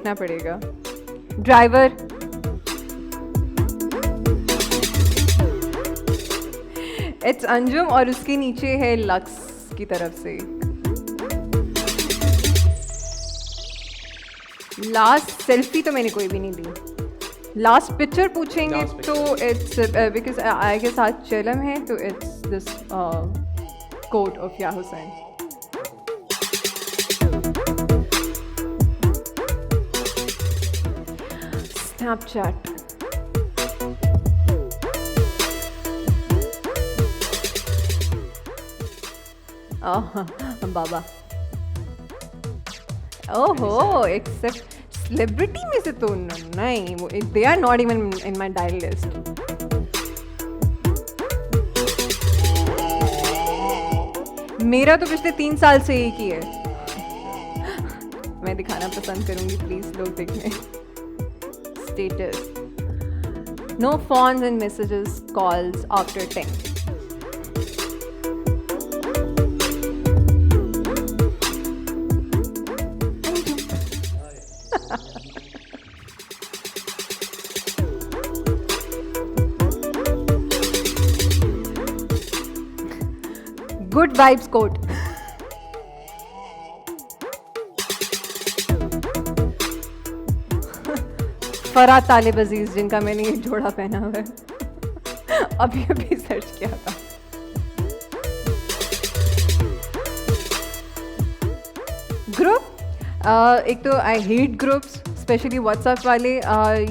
देखना पड़ेगा। Driver, it's Anjum और उसके नीचे है लक्स की तरफ से। लास्ट सेल्फी तो मैंने कोई भी नहीं दी। लास्ट पिक्चर पूछेंगे तो इट्स बिकॉज आई गेस आज चलम है तो इट्स दिस कोट ऑफ या हुसैन। स्नैपचैट, बाबा, ओहो, एक्सेप्ट सेलिब्रिटी में से तो नहीं, they are not even in my dial list. मेरा तो पिछले 3 साल से एक ही है। मैं दिखाना पसंद करूंगी, प्लीज लोग देखें। Status, no phones and messages calls after 10। Good vibes quote. Farah Talib अजीज, जिनका मैंने ये जोड़ा पहना हुआ है, अभी अभी सर्च किया था। ग्रुप, एक तो I hate groups, specially WhatsApp वाले।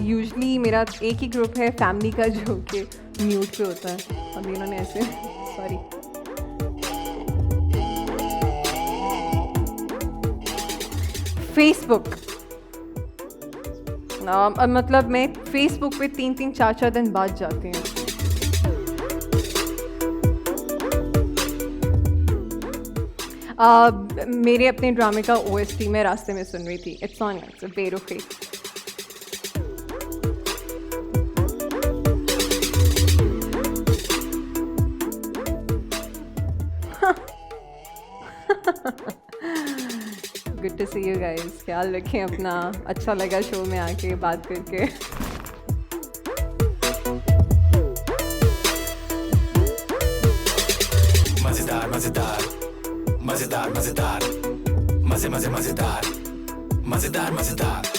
यूजली मेरा एक ही ग्रुप है फैमिली का जो कि म्यूट पे होता है। अभी इन्होंने ऐसे सॉरी। फेसबुक, मतलब मैं फेसबुक पे 3-3, 4-4 दिन बाद जाती हूँ। मेरे अपने ड्रामे का OST मैं रास्ते में सुन रही थी। इट्स ऑन, इट्स अ बेरुखी। Good to see you guys. ख्याल रखें अपना। अच्छा लगा शो में आके बात करके। मजेदार मजेदार मजेदार मजेदार मजे मजे मजेदार मजेदार मजेदार।